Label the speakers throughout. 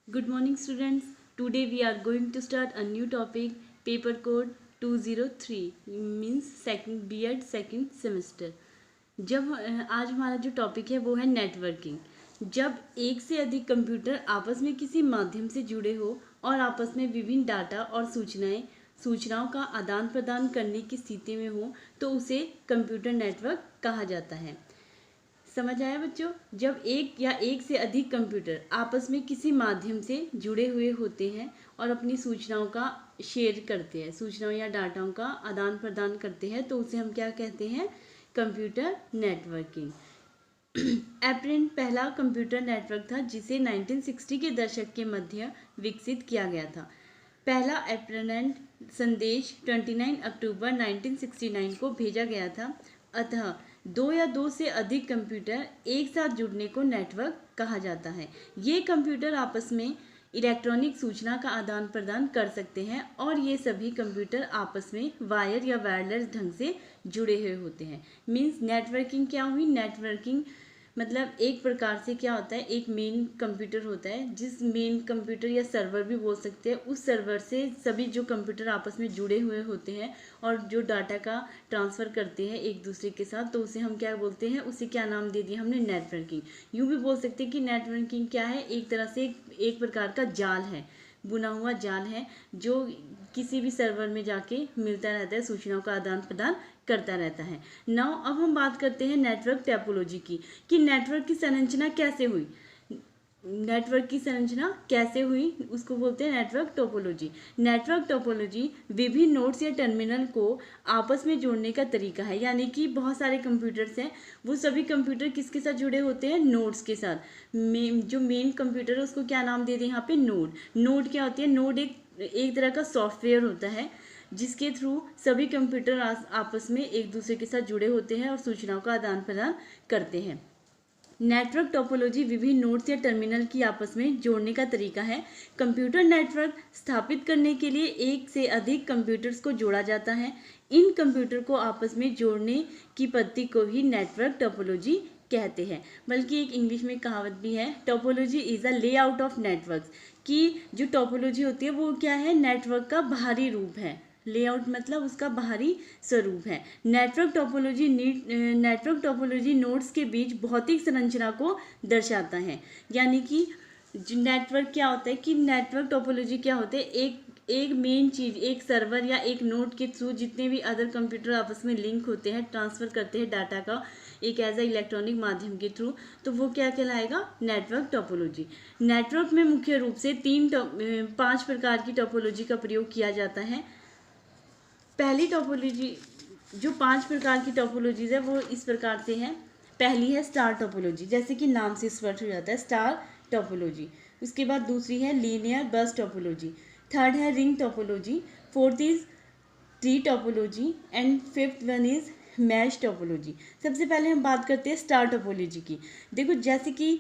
Speaker 1: Good morning students. Today we are going to start a new topic, paper code 203 means second B.Ed second semester. जब आज हमारा जो topic है वो है नेटवर्किंग। जब एक से अधिक कंप्यूटर आपस में किसी माध्यम से जुड़े हो और आपस में विभिन्न डाटा और सूचनाओं का आदान प्रदान करने की स्थिति में हो तो उसे कंप्यूटर नेटवर्क कहा जाता है। समझ आया बच्चों? जब एक या एक से अधिक कंप्यूटर आपस में किसी माध्यम से जुड़े हुए होते हैं और अपनी सूचनाओं का शेयर करते हैं, सूचनाओं या डाटाओं का आदान प्रदान करते हैं, तो उसे हम क्या कहते हैं? Computer networking. एप्रेंट पहला कंप्यूटर नेटवर्क था जिसे 1960 के दशक के मध्य विकसित किया गया था। पहला एप्रेंट संदेश 29 अक्टूबर 1969 को भेजा गया था। अतः दो या दो से अधिक कंप्यूटर एक साथ जुड़ने को नेटवर्क कहा जाता है। ये कंप्यूटर आपस में इलेक्ट्रॉनिक सूचना का आदान प्रदान कर सकते हैं और ये सभी कंप्यूटर आपस में वायर या वायरलेस ढंग से जुड़े हुए होते हैं। मीन्स नेटवर्किंग क्या हुई? नेटवर्किंग मतलब एक प्रकार से क्या होता है, एक मेन कंप्यूटर होता है, जिस मेन कंप्यूटर या सर्वर भी बोल सकते हैं, उस सर्वर से सभी जो कंप्यूटर आपस में जुड़े हुए होते हैं और जो डाटा का ट्रांसफ़र करते हैं एक दूसरे के साथ, तो उसे हम क्या बोलते हैं? उसे क्या नाम दे दिया हमने? नेटवर्किंग। यूँ भी बोल सकते हैं कि नेटवर्किंग क्या है? एक तरह से एक प्रकार का जाल है, बुना हुआ जाल है, जो किसी भी सर्वर में जाके मिलता रहता है, सूचनाओं का आदान प्रदान करता रहता है। नाउ अब हम बात करते हैं नेटवर्क टोपोलॉजी की, कि नेटवर्क की संरचना कैसे हुई। नेटवर्क की संरचना कैसे हुई उसको बोलते हैं नेटवर्क टोपोलॉजी। नेटवर्क टोपोलॉजी विभिन्न नोड्स या टर्मिनल को आपस में जोड़ने का तरीका है। यानी कि बहुत सारे कंप्यूटर्स हैं, वो सभी कंप्यूटर किसके साथ जुड़े होते हैं? नोड्स के साथ। जो मेन कंप्यूटर है उसको क्या नाम दे दें यहाँ पे? नोड। नोड क्या होती है? नोड एक तरह का सॉफ्टवेयर होता है जिसके थ्रू सभी कंप्यूटर आपस में एक दूसरे के साथ जुड़े होते हैं और सूचनाओं का आदान प्रदान करते हैं। नेटवर्क टोपोलॉजी विभिन्न नोड्स या टर्मिनल की आपस में जोड़ने का तरीका है। कंप्यूटर नेटवर्क स्थापित करने के लिए एक से अधिक कंप्यूटर्स को जोड़ा जाता है। इन कंप्यूटर को आपस में जोड़ने की पद्धति को ही नेटवर्क टोपोलॉजी कहते हैं। बल्कि एक इंग्लिश में कहावत भी है, topology is a layout of networks, कि जो टोपोलॉजी होती है वो क्या है? नेटवर्क का बाहरी रूप है। लेआउट मतलब उसका बाहरी स्वरूप है। नेटवर्क टोपोलॉजी नोड्स के बीच भौतिक संरचना को दर्शाता है। यानी कि नेटवर्क क्या होता है, कि नेटवर्क टोपोलॉजी क्या होता है? एक मेन चीज़, एक सर्वर या एक नोड के थ्रू जितने भी अदर कंप्यूटर आपस में लिंक होते हैं, ट्रांसफ़र करते हैं डाटा का एक एज अ इलेक्ट्रॉनिक माध्यम के थ्रू, तो वो क्या कहलाएगा? Network topology. नेटवर्क में मुख्य रूप से 5 प्रकार की टोपोलॉजी का प्रयोग किया जाता है। पहली टोपोलॉजी, जो 5 प्रकार की टोपोलॉजीज है वो इस प्रकार से है। पहली है स्टार टोपोलॉजी, जैसे कि नाम से स्पष्ट हो जाता है, स्टार टोपोलॉजी। उसके बाद दूसरी है लीनियर बस टोपोलॉजी। थर्ड है ring topology. Fourth is tree topology and fifth one is mesh topology. सबसे पहले हम बात करते हैं स्टार टोपोलॉजी की। देखो, जैसे कि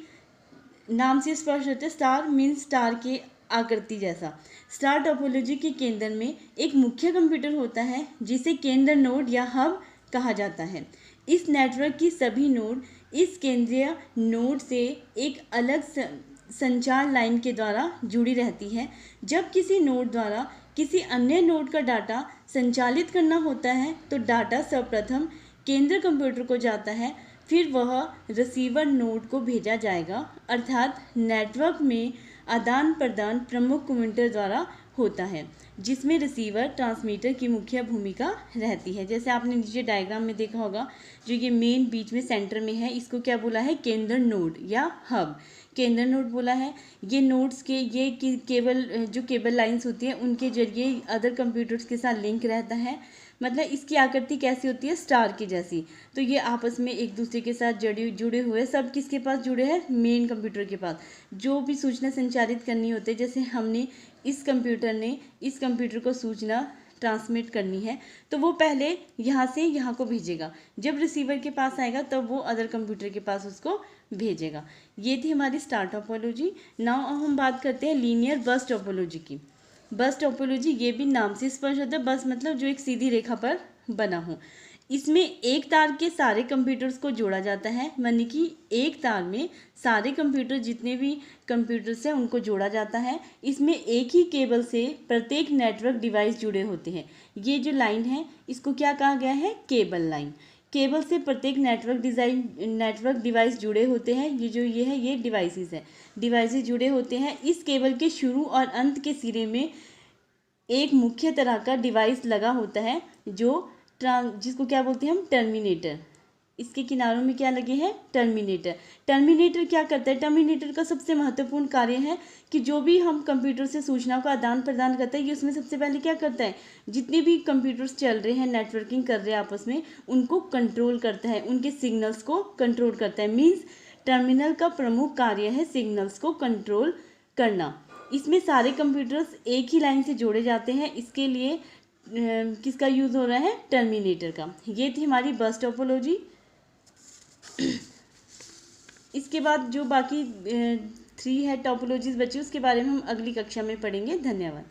Speaker 1: नाम से स्पष्ट होता है, स्टार मीन्स स्टार के आकृति जैसा। स्टार टोपोलॉजी के केंद्र में एक मुख्य कंप्यूटर होता है जिसे केंद्र नोड या हब कहा जाता है। इस नेटवर्क की सभी नोड इस केंद्रीय नोड से एक अलग संचार लाइन के द्वारा जुड़ी रहती है। जब किसी नोड द्वारा किसी अन्य नोड का डाटा संचालित करना होता है तो डाटा सर्वप्रथम केंद्र कंप्यूटर को जाता है, फिर वह रिसीवर नोड को भेजा जाएगा। अर्थात नेटवर्क में आदान प्रदान प्रमुख कंप्यूटर द्वारा होता है, जिसमें रिसीवर ट्रांसमीटर की मुख्य भूमिका रहती है। जैसे आपने नीचे डायग्राम में देखा होगा, जो ये मेन बीच में सेंटर में है, इसको क्या बोला है? केंद्र नोड या हब। केंद्र नोड बोला है। ये नोड्स के ये केबल, जो केबल लाइंस होती हैं उनके जरिए अदर कंप्यूटर्स के साथ लिंक रहता है। मतलब इसकी आकृति कैसी होती है? स्टार की जैसी। तो ये आपस में एक दूसरे के साथ जुड़े हुए, सब किसके पास जुड़े हैं? मेन कंप्यूटर के पास। जो भी सूचना संचारित करनी होती है, जैसे हमने इस कंप्यूटर ने इस कंप्यूटर को सूचना ट्रांसमिट करनी है तो वो पहले यहाँ से यहाँ को भेजेगा, जब रिसीवर के पास आएगा तब वो अदर कंप्यूटर के पास उसको भेजेगा। ये थी हमारी स्टार टोपोलॉजी। नाउ अब हम बात करते हैं लीनियर बस टोपोलॉजी की। बस टोपोलॉजी ये भी नाम से स्पष्ट होता है। बस मतलब जो एक सीधी रेखा पर बना हो। इसमें एक तार के सारे कंप्यूटर्स को जोड़ा जाता है, यानी कि एक तार में सारे कंप्यूटर, जितने भी कंप्यूटर्स हैं उनको जोड़ा जाता है। इसमें एक ही केबल से प्रत्येक नेटवर्क डिवाइस जुड़े होते हैं। ये जो लाइन है इसको क्या कहा गया है? Cable line. केबल से प्रत्येक नेटवर्क डिवाइस जुड़े होते हैं। ये डिवाइसेस है, डिवाइसेस जुड़े होते हैं। इस केबल के शुरू और अंत के सिरे में एक मुख्य तरह का डिवाइस लगा होता है जिसको क्या बोलते हैं हम? टर्मिनेटर। इसके किनारों में क्या लगे हैं? टर्मिनेटर। टर्मिनेटर क्या करता है? टर्मिनेटर का सबसे महत्वपूर्ण कार्य है कि जो भी हम कंप्यूटर से सूचना का आदान प्रदान करते हैं, ये उसमें सबसे पहले क्या करता है? जितने भी कंप्यूटर्स चल रहे हैं, नेटवर्किंग कर रहे हैं आपस में, उनको कंट्रोल करता है, उनके सिग्नल्स को कंट्रोल करता है। मीन्स टर्मिनल का प्रमुख कार्य है सिग्नल्स को कंट्रोल करना। इसमें सारे कंप्यूटर्स एक ही लाइन से जोड़े जाते हैं। इसके लिए किसका यूज़ हो रहा है? टर्मिनेटर का। ये थी हमारी बस टोपोलॉजी। इसके बाद जो बाकी 3 है टोपोलॉजीज बची, उसके बारे में हम अगली कक्षा में पढ़ेंगे। धन्यवाद।